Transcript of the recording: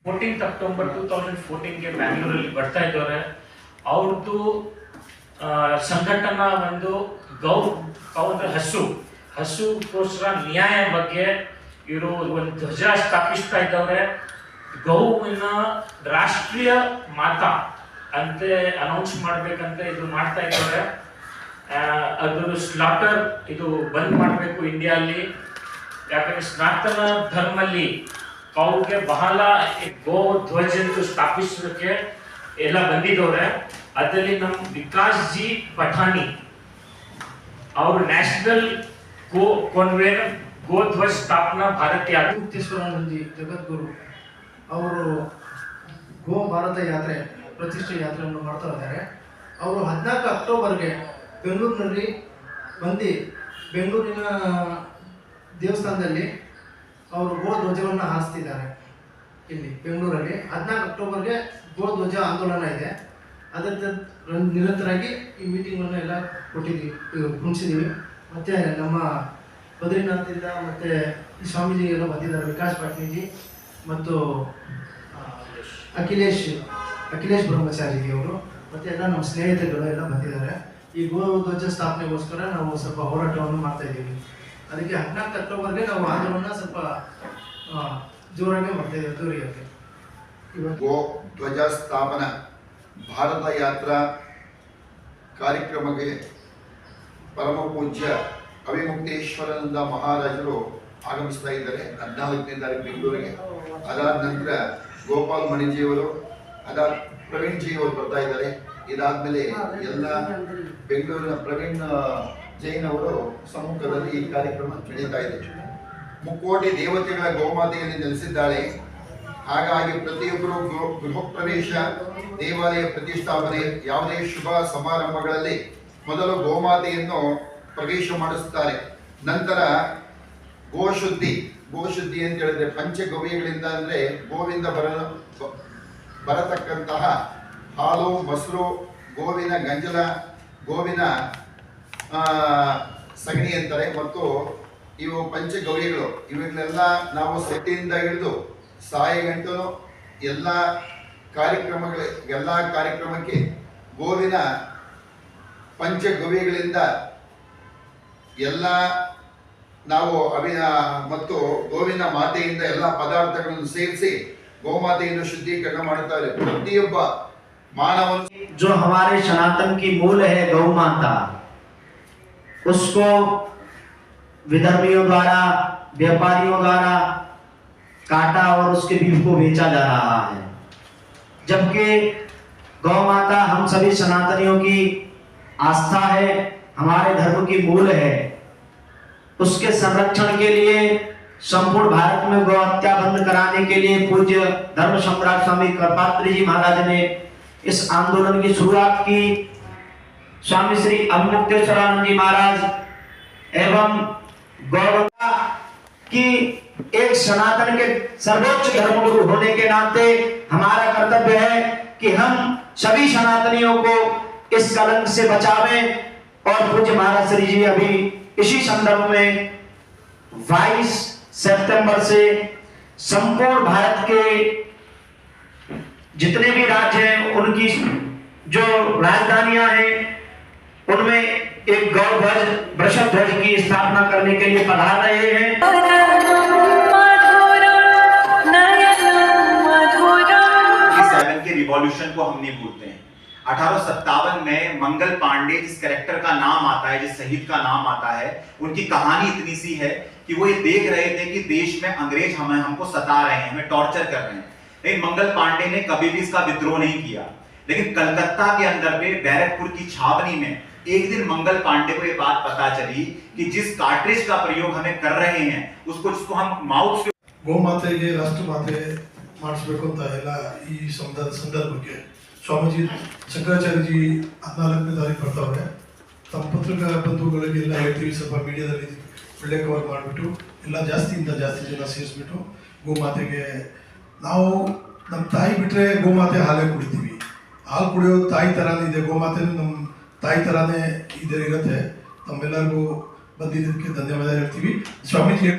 14th October 2014ಗೆ ಬ್ಯಾಂಗ್ಳೂರಲ್ಲಿ ಬರ್ತಾ ಇದ್ದವ್ರೆ. ಅವ್ರದ್ದು ಸಂಘಟನಾ ಒಂದು ಗೌ ಅಂದ್ರೆ ಹಸುಗೋಸ್ಕರ ನ್ಯಾಯ ಬಗ್ಗೆ ಇವರು ಒಂದು ಧ್ವಜ ಸ್ಥಾಪಿಸ್ತಾ ಇದ್ದವ್ರೆ. ಗೌವಿನ ರಾಷ್ಟ್ರೀಯ ಮಾತಾ ಅಂತ ಅನೌನ್ಸ್ ಮಾಡ್ಬೇಕಂತ ಇದು ಮಾಡ್ತಾ ಇದ್ದವ್ರೆ. ಅದ್ರ ಸ್ಲಾಟರ್ ಇದು ಬಂದ್ ಮಾಡಬೇಕು ಇಂಡಿಯಾದಲ್ಲಿ. ಯಾಕಂದ್ರೆ ಸನಾತನ ಧರ್ಮಲ್ಲಿ ಅವ್ರಿಗೆ ಬಹಳ ಗೋ ಧ್ವಜ ಸ್ಥಾಪಿಸೋಕೆ ಎಲ್ಲ ಬಂದಿದ್ದವ್ರೆ. ಅದರಲ್ಲಿ ನಮ್ಮ ವಿಕಾಸ್ ಜಿ ಪಠಾಣಿ ಅವರು ನ್ಯಾಷನಲ್ ಕನ್ವೇನರ್ ಗೋ ಧ್ವಜ ಸ್ಥಾಪನಾ ಭಾರತೀಯ ಮುಕ್ತೇಶ್ವರಾನಂದಜಿ ಜಗದ್ಗುರು ಅವರು ಗೋ ಭಾರತ ಯಾತ್ರೆ ಪ್ರತಿಷ್ಠೆ ಯಾತ್ರೆಯನ್ನು ಮಾಡ್ತಾ ಇದ್ದಾರೆ. ಅವರು 14 ಅಕ್ಟೋಬರ್ಗೆ ಬೆಂಗಳೂರಿನಲ್ಲಿ ಬಂದು ಬೆಂಗಳೂರಿನ ದೇವಸ್ಥಾನದಲ್ಲಿ ಅವರು ಗೋ ಧ್ವಜವನ್ನು ಹಾರಿಸ್ತಿದ್ದಾರೆ. ಇಲ್ಲಿ ಬೆಂಗಳೂರಲ್ಲಿ 14 ಅಕ್ಟೋಬರ್ಗೆ ಗೋ ಧ್ವಜ ಆಂದೋಲನ ಇದೆ. ಅದರ ನಿರಂತರವಾಗಿ ಈ ಮೀಟಿಂಗನ್ನು ಎಲ್ಲ ಕುಣಿಸಿದ್ದೀವಿ. ಮತ್ತು ನಮ್ಮ ಬದ್ರಿನಾಥಿಂದ ಮತ್ತು ಈ ಸ್ವಾಮೀಜಿ ಎಲ್ಲ ಬಂದಿದ್ದಾರೆ. ವಿಕಾಸ್ ಪಾಟ್ನಿಜಿ ಮತ್ತು ಅಖಿಲೇಶ್ ಬ್ರಹ್ಮಚಾರಿ ಅವರು ಮತ್ತು ಎಲ್ಲ ನಮ್ಮ ಸ್ನೇಹಿತರುಗಳು ಎಲ್ಲ ಬಂದಿದ್ದಾರೆ. ಈ ಗೋ ಧ್ವಜ ಸ್ಥಾಪನೆಗೋಸ್ಕರ ನಾವು ಸ್ವಲ್ಪ ಹೋರಾಟವನ್ನು ಮಾಡ್ತಾ ಇದ್ದೀವಿ. ಅದಕ್ಕೆ 14 ಅಕ್ಟೋಬರ್ಗೆ ನಾವು ಆಂದೋಲನ ಸ್ವಲ್ಪ ಜೋರಾಗಿ ಮಾಡ್ತಾ ಇದ್ದೀವಿ. ದೂರಿಯಾಗಿ ಗೋ ಧ್ವಜ ಸ್ಥಾಪನಾ ಭಾರತ ಯಾತ್ರಾ ಕಾರ್ಯಕ್ರಮಕ್ಕೆ ಪರಮ ಪೂಜ್ಯ ಅವಿಮುಕ್ತೇಶ್ವರಾನಂದ ಮಹಾರಾಜರು ಆಗಮಿಸ್ತಾ ಇದ್ದಾರೆ 14ನೇ ತಾರೀಕು ಬೆಂಗಳೂರಿಗೆ. ಅದಾದ ನಂತರ ಗೋಪಾಲ್ ಮಣಿಜಿಯವರು, ಅದಾದ ಪ್ರವೀಣ್ ಜಿ ಅವರು ಬರ್ತಾ ಇದ್ದಾರೆ. ಇದಾದ್ಮೇಲೆ ಎಲ್ಲ ಬೆಂಗಳೂರಿನ ಪ್ರವೀಣ್ ಜೈನ್ ಅವರು ಸಮ್ಮುಖದಲ್ಲಿ ಈ ಕಾರ್ಯಕ್ರಮ ನಡೀತಾ ಇದೆ. ಮುಕ್ಕೋಟಿ ದೇವತೆಗಳ ಗೋಮಾತೆಯಲ್ಲಿ ನೆಲೆಸಿದ್ದಾಳೆ. ಹಾಗಾಗಿ ಪ್ರತಿಯೊಬ್ಬರು ಗೃಹ ಪ್ರವೇಶ, ದೇವಾಲಯ ಪ್ರತಿಷ್ಠಾಪನೆ, ಯಾವುದೇ ಶುಭ ಸಮಾರಂಭಗಳಲ್ಲಿ ಮೊದಲು ಗೋಮಾತೆಯನ್ನು ಪ್ರವೇಶ ಮಾಡಿಸುತ್ತಾರೆ. ನಂತರ ಗೋಶುದ್ಧಿ ಅಂತ ಹೇಳಿದ್ರೆ ಪಂಚಗವ್ಯಗಳಿಂದ ಅಂದರೆ ಗೋವಿಂದ ಬರತಕ್ಕಂತಹ ಹಾಲು, ಮೊಸರು, ಗೋವಿನ ಗಂಜಲ, ಗೋವಿನ ಸಗಣಿ ಅಂತಾರೆ. ಮತ್ತು ಇವು ಪಂಚಗೌರಿಗಳು. ಇವುಗಳೆಲ್ಲ ನಾವು ಸೆಟ್ಟಿಯಿಂದ ಹಿಡಿದು ಸಾಯಗಂಟು ಎಲ್ಲ ಕಾರ್ಯಕ್ರಮಕ್ಕೆ ಗೋವಿನ ಪಂಚಗವ್ಯಗಳಿಂದ ಎಲ್ಲ ನಾವು ಮತ್ತು ಗೋವಿನ ಮಾತೆಯಿಂದ ಎಲ್ಲ ಪದಾರ್ಥಗಳನ್ನು ಸೇರಿಸಿ ಗೋಮಾತೆಯನ್ನು ಶುದ್ಧೀಕರಣ ಮಾಡುತ್ತಾರೆ. ಪ್ರತಿಯೊಬ್ಬ ಮಾನವನು जो हमारे सनातन की मूल है गौ माता, उसको विधर्मियों द्वारा, व्यापारियों द्वारा काटा और उसके बीफ को बेचा जा रहा है. जबकि गौ माता हम सभी सनातनियों की आस्था है, हमारे धर्म की मूल है. उसके संरक्षण के लिए संपूर्ण भारत में गौ हत्या बंद कराने के लिए पूज्य धर्म सम्राट स्वामी कृपात्री जी महाराज ने इस आंदोलन की शुरुआत की. स्वामी श्री अविमुक्तेश्वरानंद जी महाराज एवं गौरव की एक सनातन के सर्वोच्च धर्मगुरु होने के नाते हमारा कर्तव्य है कि हम सभी सनातनियों को इस कलंक से बचावें. और पूज्य महाराज श्री जी अभी इसी संदर्भ में 22 सितंबर से संपूर्ण भारत के जितने भी राज्य हैं उनकी जो राजधानियां हैं उनमें एक गौ ध्वज, वृषभ ध्वज की स्थापना करने के लिए पधार रहे हैं. के रिवॉल्यूशन को हम नहीं भूलते हैं. 1857 में मंगल पांडे, जिस कैरेक्टर का नाम आता है, जिस शहीद का नाम आता है, उनकी कहानी इतनी सी है कि वो ये देख रहे थे कि देश में अंग्रेज हमको सता रहे हैं, हमें टॉर्चर कर रहे हैं. लेकिन मंगल पांडे ने कभी भी इसका विद्रोह नहीं किया. लेकिन कलकत्ता के अंदर में बैरकपुर की छावनी में एक दिन मंगल पांडे को ये बात पता चली कि जिस कार्ट्रिज का प्रयोग हमें कर रहे हैं जिसको हम माउथ से ಗೋಮಾತೆಗೆ ರಾಷ್ಟ್ರಮಾತೆ ಮಾಡಿಸ್ಬೇಕು ಅಂತ ಎಲ್ಲ ಈ ಸಂದರ್ಭಕ್ಕೆ ಸ್ವಾಮೀಜಿ ಶಂಕರಾಚಾರ್ಯಜಿ 14ನೇ ತಾರೀಕು ಬರ್ತಾವ್ರೆ. ತಮ್ಮ ಪತ್ರಿಕಾ ಬಂಧುಗಳಿಗೆ ಎಲ್ಲ ಹೇಳ್ತೀವಿ, ಸ್ವಲ್ಪ ಮೀಡಿಯಾದಲ್ಲಿ ಒಳ್ಳೆ ಕವರ್ ಮಾಡಿಬಿಟ್ಟು ಎಲ್ಲ ಜಾಸ್ತಿಯಿಂದ ಜಾಸ್ತಿ ಜನ ಸೇರಿಸ್ಬಿಟ್ಟು ಗೋಮಾತೆಗೆ ನಾವು ನಮ್ಮ ತಾಯಿ ಬಿಟ್ಟರೆ ಗೋಮಾತೆ ಹಾಲೇ ಕುಡಿತೀವಿ. ಹಾಲು ಕುಡಿಯೋ ತಾಯಿ ಥರನೇ ಇದೆ, ಗೋಮಾತೆನೂ ನಮ್ಮ ತಾಯಿ ಥರನೇ ಇರುತ್ತೆ. ನಮ್ಮೆಲ್ಲರಿಗೂ ಬಂದಿದ್ದಕ್ಕೆ ಧನ್ಯವಾದ ಹೇಳ್ತೀವಿ. ಸ್ವಾಮೀಜಿ